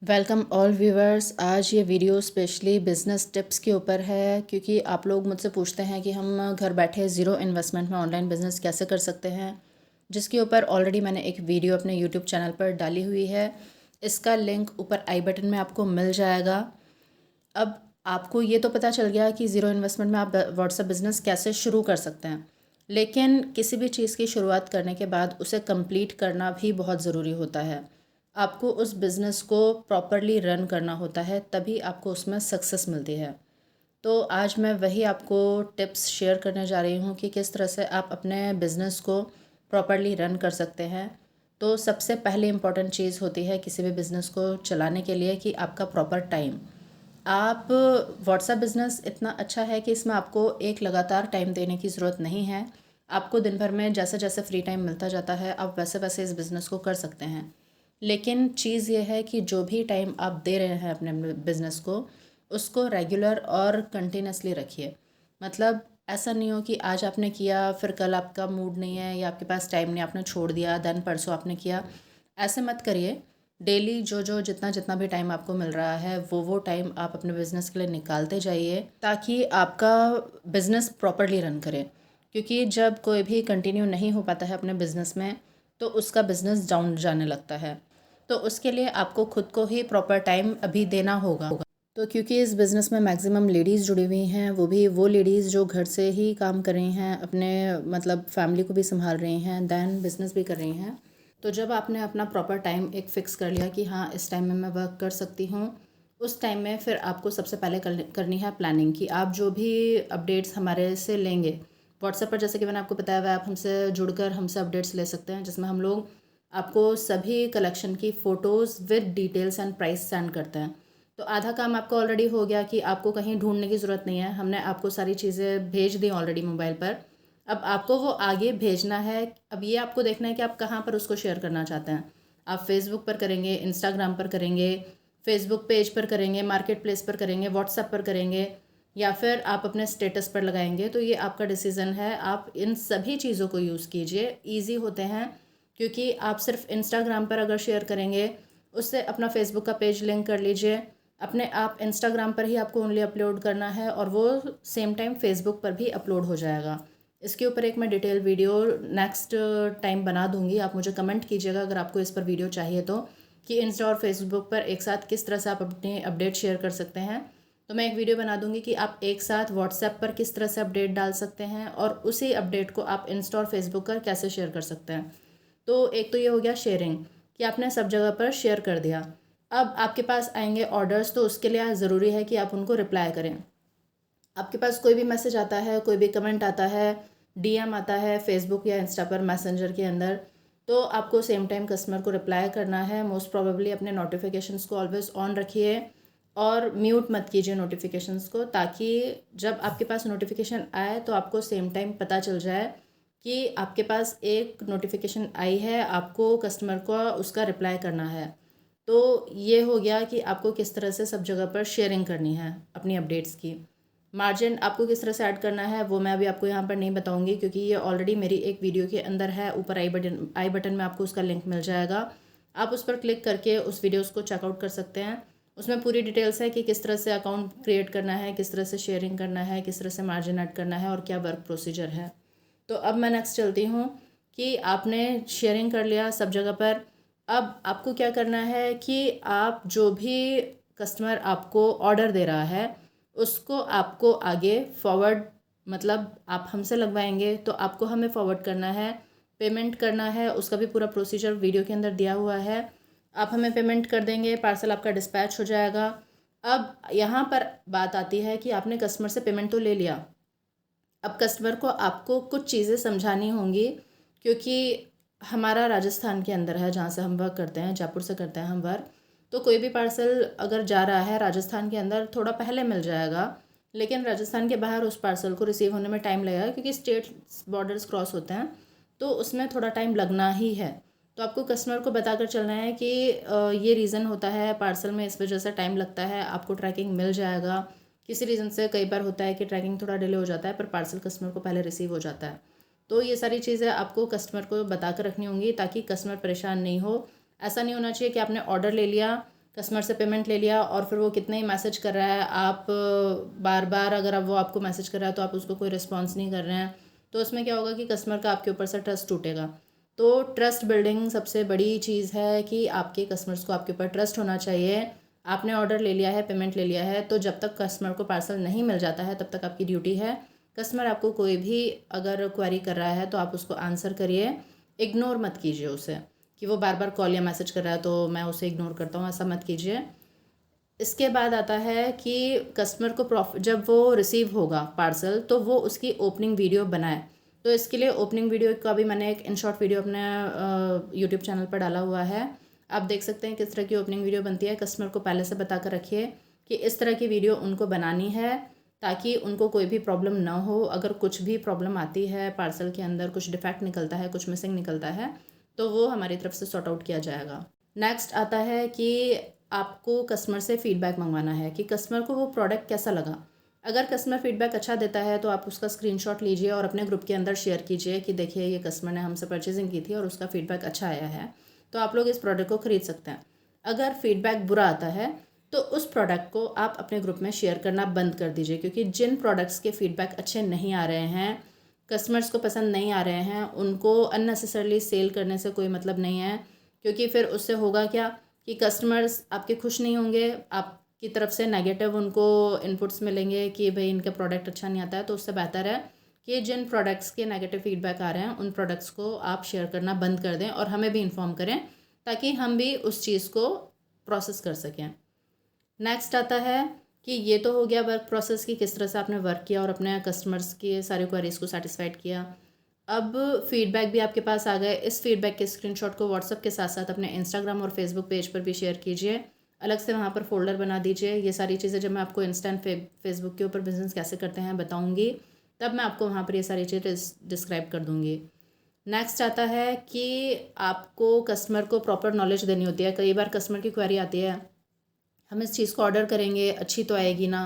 Welcome all viewers. आज ये video specially business tips के ऊपर है, क्योंकि आप लोग मुझसे पूछते हैं कि हम घर बैठे ज़ीरो इन्वेस्टमेंट में ऑनलाइन बिज़नेस कैसे कर सकते हैं, जिसके ऊपर ऑलरेडी मैंने एक वीडियो अपने यूट्यूब चैनल पर डाली हुई है। इसका लिंक ऊपर आई बटन में आपको मिल जाएगा। अब आपको ये तो पता चल गया कि ज़ीरो इन्वेस्टमेंट में आप व्हाट्सएप बिज़नेस कैसे शुरू कर सकते हैं, लेकिन किसी भी चीज़ की शुरुआत करने के बाद उसे कंप्लीट करना भी बहुत ज़रूरी होता है। आपको उस बिज़नेस को प्रॉपरली रन करना होता है, तभी आपको उसमें सक्सेस मिलती है। तो आज मैं वही आपको टिप्स शेयर करने जा रही हूँ कि किस तरह से आप अपने बिज़नेस को प्रॉपरली रन कर सकते हैं। तो सबसे पहले इम्पॉर्टेंट चीज़ होती है किसी भी बिज़नेस को चलाने के लिए कि आपका प्रॉपर टाइम। आप व्हाट्सएप बिज़नेस इतना अच्छा है कि इसमें आपको एक लगातार टाइम देने की ज़रूरत नहीं है। आपको दिन भर में जैसे जैसे फ्री टाइम मिलता जाता है, आप वैसे वैसे इस बिज़नेस को कर सकते हैं। लेकिन चीज़ ये है कि जो भी टाइम आप दे रहे हैं अपने बिज़नेस को, उसको रेगुलर और कंटिन्यूसली रखिए। मतलब ऐसा नहीं हो कि आज आपने किया, फिर कल आपका मूड नहीं है या आपके पास टाइम नहीं, आपने छोड़ दिया, देन परसों आपने किया। ऐसे मत करिए। डेली जो जो जितना जितना भी टाइम आपको मिल रहा है, वो टाइम आप अपने बिज़नेस के लिए निकालते जाइए, ताकि आपका बिज़नेस प्रॉपरली रन करे। क्योंकि जब कोई भी कंटिन्यू नहीं हो पाता है अपने बिज़नेस में, तो उसका बिज़नेस डाउन जाने लगता है। तो उसके लिए आपको खुद को ही प्रॉपर टाइम अभी देना होगा। तो क्योंकि इस बिज़नेस में मैक्सिमम लेडीज़ जुड़ी हुई हैं, वो भी वो लेडीज़ जो घर से ही काम कर रही हैं, अपने मतलब फैमिली को भी संभाल रही हैं, दैन बिज़नेस भी कर रही हैं। तो जब आपने अपना प्रॉपर टाइम एक फ़िक्स कर लिया कि हाँ, इस टाइम में मैं वर्क कर सकती हूँ, उस टाइम में फिर आपको सबसे पहले करनी है प्लानिंग कि आप जो भी अपडेट्स हमारे से लेंगे व्हाट्सएप पर, जैसे कि मैंने आपको बताया हुआ है, आप हमसे जुड़कर हमसे अपडेट्स ले सकते हैं, जिसमें हम लोग आपको सभी कलेक्शन की photos with details and price send करते हैं। तो आधा काम आपका ऑलरेडी हो गया कि आपको कहीं ढूंढने की ज़रूरत नहीं है, हमने आपको सारी चीज़ें भेज दी ऑलरेडी मोबाइल पर। अब आपको वो आगे भेजना है। अब ये आपको देखना है कि आप कहाँ पर उसको शेयर करना चाहते हैं। आप फेसबुक पर करेंगे, इंस्टाग्राम पर करेंगे, फेसबुक पेज पर करेंगे, मार्केट प्लेस पर करेंगे, व्हाट्सएप पर करेंगे, या फिर आप अपने स्टेटस पर लगाएंगे। तो ये आपका डिसीज़न है। आप इन सभी चीज़ों को यूज़ कीजिए, ईजी होते हैं। क्योंकि आप सिर्फ इंस्टाग्राम पर अगर शेयर करेंगे, उससे अपना फेसबुक का पेज लिंक कर लीजिए। अपने आप इंस्टाग्राम पर ही आपको ओनली अपलोड करना है, और वो सेम टाइम फेसबुक पर भी अपलोड हो जाएगा। इसके ऊपर एक मैं डिटेल वीडियो नेक्स्ट टाइम बना दूंगी। आप मुझे कमेंट कीजिएगा अगर आपको इस पर वीडियो चाहिए तो, कि इंस्टा और फेसबुक पर एक साथ किस तरह से आप अपने अपडेट शेयर कर सकते हैं। तो मैं एक वीडियो बना दूंगी कि आप एक साथ व्हाट्सएप पर किस तरह से अपडेट डाल सकते हैं, और उसी अपडेट को आप इंस्टा और फेसबुक पर कैसे शेयर कर सकते हैं। तो एक तो ये हो गया शेयरिंग, कि आपने सब जगह पर शेयर कर दिया। अब आपके पास आएंगे ऑर्डर्स, तो उसके लिए ज़रूरी है कि आप उनको रिप्लाई करें। आपके पास कोई भी मैसेज आता है, कोई भी कमेंट आता है, डीएम आता है फेसबुक या इंस्टा पर मैसेंजर के अंदर, तो आपको सेम टाइम कस्टमर को रिप्लाई करना है। मोस्ट प्रोबेबली अपने नोटिफिकेशंस को ऑलवेज ऑन रखिए, और म्यूट मत कीजिए नोटिफिकेशंस को, ताकि जब आपके पास नोटिफिकेशन आए तो आपको सेम टाइम पता चल जाए कि आपके पास एक नोटिफिकेशन आई है, आपको कस्टमर को उसका रिप्लाई करना है। तो ये हो गया कि आपको किस तरह से सब जगह पर शेयरिंग करनी है अपनी अपडेट्स की। मार्जिन आपको किस तरह से ऐड करना है वो मैं अभी आपको यहाँ पर नहीं बताऊँगी, क्योंकि ये ऑलरेडी मेरी एक वीडियो के अंदर है। ऊपर आई बटन में आपको उसका लिंक मिल जाएगा। आप उस पर क्लिक करके उस वीडियोस को चेकआउट कर सकते हैं। उसमें पूरी डिटेल्स है कि किस तरह से अकाउंट क्रिएट करना है, किस तरह से शेयरिंग करना है, किस तरह से मार्जिन ऐड करना है, और क्या वर्क प्रोसीजर है। तो अब मैं नेक्स्ट चलती हूँ कि आपने शेयरिंग कर लिया सब जगह पर। अब आपको क्या करना है कि आप जो भी कस्टमर आपको ऑर्डर दे रहा है, उसको आपको आगे फॉरवर्ड, मतलब आप हमसे लगवाएंगे तो आपको हमें फॉरवर्ड करना है, पेमेंट करना है। उसका भी पूरा प्रोसीजर वीडियो के अंदर दिया हुआ है। आप हमें पेमेंट कर देंगे, पार्सल आपका डिस्पैच हो जाएगा। अब यहाँ पर बात आती है कि आपने कस्टमर से पेमेंट तो ले लिया, अब कस्टमर को आपको कुछ चीज़ें समझानी होंगी। क्योंकि हमारा राजस्थान के अंदर है जहाँ से हम वर्क करते हैं, जयपुर से करते हैं हम वर्क। तो कोई भी पार्सल अगर जा रहा है राजस्थान के अंदर, थोड़ा पहले मिल जाएगा, लेकिन राजस्थान के बाहर उस पार्सल को रिसीव होने में टाइम लगेगा, क्योंकि स्टेट बॉर्डर्स क्रॉस होते हैं, तो उसमें थोड़ा टाइम लगना ही है। तो आपको कस्टमर को बताकर चलना है कि ये रीज़न होता है पार्सल में, इस वजह से टाइम लगता है, आपको ट्रैकिंग मिल जाएगा। किसी रीज़न से कई बार होता है कि ट्रैकिंग थोड़ा डिले हो जाता है, पर पार्सल कस्टमर को पहले रिसीव हो जाता है। तो ये सारी चीज़ें आपको कस्टमर को बता कर रखनी होंगी, ताकि कस्टमर परेशान नहीं हो। ऐसा नहीं होना चाहिए कि आपने ऑर्डर ले लिया, कस्टमर से पेमेंट ले लिया और फिर वो कितने ही मैसेज कर रहा है, आप बार बार अगर अब वो आपको मैसेज कर रहा है तो आप उसको कोई रिस्पॉन्स नहीं कर रहे हैं, तो उसमें क्या होगा कि कस्टमर का आपके ऊपर से ट्रस्ट टूटेगा। तो ट्रस्ट बिल्डिंग सबसे बड़ी चीज़ है कि आपके कस्टमर्स को आपके ऊपर ट्रस्ट होना चाहिए। आपने ऑर्डर ले लिया है, पेमेंट ले लिया है, तो जब तक कस्टमर को पार्सल नहीं मिल जाता है तब तक आपकी ड्यूटी है, कस्टमर आपको कोई भी अगर क्वेरी कर रहा है तो आप उसको आंसर करिए, इग्नोर मत कीजिए उसे कि वो बार बार कॉल या मैसेज कर रहा है तो मैं उसे इग्नोर करता हूँ, ऐसा मत कीजिए। इसके बाद आता है कि कस्टमर को जब वो रिसीव होगा पार्सल तो वो उसकी ओपनिंग वीडियो बनाए। तो इसके लिए ओपनिंग वीडियो का भी मैंने एक इन शॉर्ट वीडियो अपने यूट्यूब चैनल पर डाला हुआ है, आप देख सकते हैं किस तरह की ओपनिंग वीडियो बनती है। कस्टमर को पहले से बता कर रखिए कि इस तरह की वीडियो उनको बनानी है ताकि उनको कोई भी प्रॉब्लम ना हो। अगर कुछ भी प्रॉब्लम आती है, पार्सल के अंदर कुछ डिफेक्ट निकलता है, कुछ मिसिंग निकलता है, तो वो हमारी तरफ से सॉर्ट आउट किया जाएगा। नेक्स्ट आता है कि आपको कस्टमर से फ़ीडबैक मंगवाना है कि कस्टमर को वो प्रोडक्ट कैसा लगा। अगर कस्टमर फ़ीडबैक अच्छा देता है तो आप उसका स्क्रीनशॉट लीजिए और अपने ग्रुप के अंदर शेयर कीजिए कि देखिए ये कस्टमर ने हमसे परचेजिंग की थी और उसका फ़ीडबैक अच्छा आया है, तो आप लोग इस प्रोडक्ट को ख़रीद सकते हैं। अगर फ़ीडबैक बुरा आता है तो उस प्रोडक्ट को आप अपने ग्रुप में शेयर करना बंद कर दीजिए, क्योंकि जिन प्रोडक्ट्स के फ़ीडबैक अच्छे नहीं आ रहे हैं, कस्टमर्स को पसंद नहीं आ रहे हैं, उनको अननेसेसरली सेल करने से कोई मतलब नहीं है। क्योंकि फिर उससे होगा क्या कि कस्टमर्स आपके खुश नहीं होंगे, आपकी तरफ से नेगेटिव उनको इनपुट्स मिलेंगे कि भाई इनका प्रोडक्ट अच्छा नहीं आता है। तो उससे बेहतर है कि जिन प्रोडक्ट्स के नेगेटिव फीडबैक आ रहे हैं उन प्रोडक्ट्स को आप शेयर करना बंद कर दें और हमें भी इन्फॉर्म करें ताकि हम भी उस चीज़ को प्रोसेस कर सकें। नेक्स्ट आता है कि ये तो हो गया वर्क प्रोसेस की किस तरह से आपने वर्क किया और अपने कस्टमर्स के सारे क्वेरीज़ को सेटिस्फाइड किया। अब फीडबैक भी आपके पास आ गए। इस फीडबैक के स्क्रीनशॉट को व्हाट्सएप के साथ साथ अपने इंस्टाग्राम और फेसबुक पेज पर भी शेयर कीजिए। अलग से वहाँ पर फोल्डर बना दीजिए। ये सारी चीज़ें जब मैं आपको इंस्टेंट फेसबुक के ऊपर बिजनेस कैसे करते हैं बताऊँगी, तब मैं आपको वहाँ पर ये सारी चीज़ें डिस्क्राइब कर दूँगी। नेक्स्ट आता है कि आपको कस्टमर को प्रॉपर नॉलेज देनी होती है। कई बार कस्टमर की क्वेरी आती है, हम इस चीज़ को ऑर्डर करेंगे, अच्छी तो आएगी ना।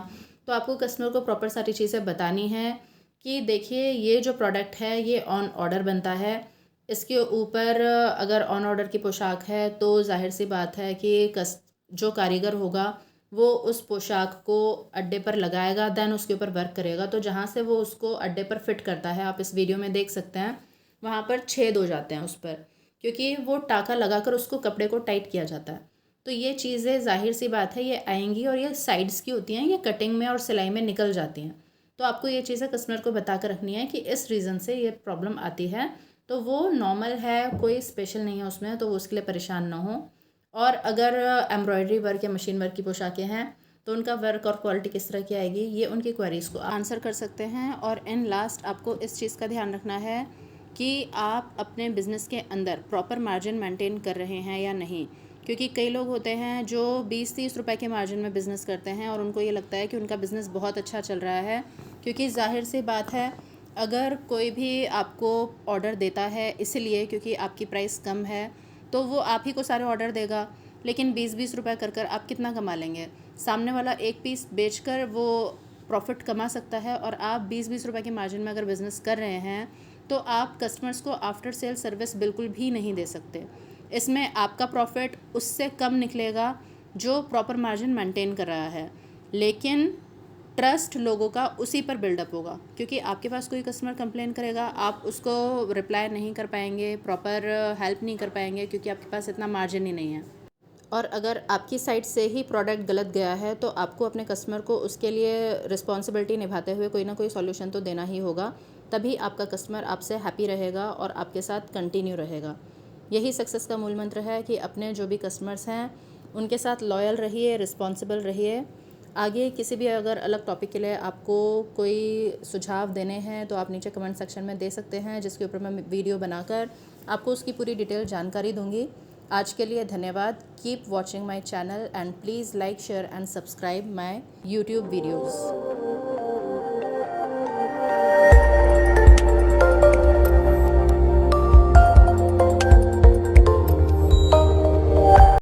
तो आपको कस्टमर को प्रॉपर सारी चीज़ें बतानी है कि देखिए ये जो प्रोडक्ट है ये ऑन ऑर्डर बनता है। इसके ऊपर अगर ऑन ऑर्डर की पोशाक है तो ज़ाहिर सी बात है कि जो कारीगर होगा वो उस पोशाक को अड्डे पर लगाएगा, देन उसके ऊपर वर्क करेगा। तो जहाँ से वो उसको अड्डे पर फिट करता है, आप इस वीडियो में देख सकते हैं, वहाँ पर छेद हो जाते हैं उस पर, क्योंकि वो टाका लगाकर उसको कपड़े को टाइट किया जाता है। तो ये चीज़ें ज़ाहिर सी बात है ये आएंगी और ये साइड्स की होती हैं, ये कटिंग में और सिलाई में निकल जाती हैं। तो आपको ये चीज़ें कस्टमर को बता कर रखनी है कि इस रीज़न से ये प्रॉब्लम आती है, तो वो नॉर्मल है, कोई स्पेशल नहीं है उसमें, तो वो उसके लिए परेशान ना हो। और अगर एम्ब्रॉयडरी वर्क या मशीन वर्क की पोशाकें हैं तो उनका वर्क और क्वालिटी किस तरह की आएगी, ये उनकी क्वेरीज़ को आंसर कर सकते हैं। और इन लास्ट आपको इस चीज़ का ध्यान रखना है कि आप अपने बिज़नेस के अंदर प्रॉपर मार्जिन मेंटेन कर रहे हैं या नहीं। क्योंकि कई लोग होते हैं जो 20-30 रुपए के मार्जिन में बिज़नेस करते हैं और उनको ये लगता है कि उनका बिज़नेस बहुत अच्छा चल रहा है। क्योंकि ज़ाहिर सी बात है, अगर कोई भी आपको ऑर्डर देता है इसलिए क्योंकि आपकी प्राइस कम है, तो वो आप ही को सारे ऑर्डर देगा। लेकिन 20-20 रुपए कर कर आप कितना कमा लेंगे? सामने वाला एक पीस बेचकर वो प्रॉफिट कमा सकता है और आप 20-20 रुपए के मार्जिन में अगर बिज़नेस कर रहे हैं तो आप कस्टमर्स को आफ्टर सेल सर्विस बिल्कुल भी नहीं दे सकते। इसमें आपका प्रॉफिट उससे कम निकलेगा जो प्रॉपर मार्जिन मेंटेन कर रहा है, लेकिन ट्रस्ट लोगों का उसी पर बिल्डअप होगा। क्योंकि आपके पास कोई कस्टमर कंप्लेन करेगा, आप उसको रिप्लाई नहीं कर पाएंगे, प्रॉपर हेल्प नहीं कर पाएंगे, क्योंकि आपके पास इतना मार्जिन ही नहीं है। और अगर आपकी साइड से ही प्रोडक्ट गलत गया है तो आपको अपने कस्टमर को उसके लिए रिस्पॉन्सिबिलिटी निभाते हुए कोई ना कोई सॉल्यूशन तो देना ही होगा, तभी आपका कस्टमर आपसे हैप्पी रहेगा और आपके साथ कंटिन्यू रहेगा। यही सक्सेस का मूल मंत्र है कि अपने जो भी कस्टमर्स हैं उनके साथ लॉयल रहिए, रिस्पॉन्सिबल रहिए। आगे किसी भी अगर अलग टॉपिक के लिए आपको कोई सुझाव देने हैं तो आप नीचे कमेंट सेक्शन में दे सकते हैं, जिसके ऊपर मैं वीडियो बनाकर आपको उसकी पूरी डिटेल जानकारी दूंगी। आज के लिए धन्यवाद। Keep watching my channel and please like, share and subscribe my YouTube videos.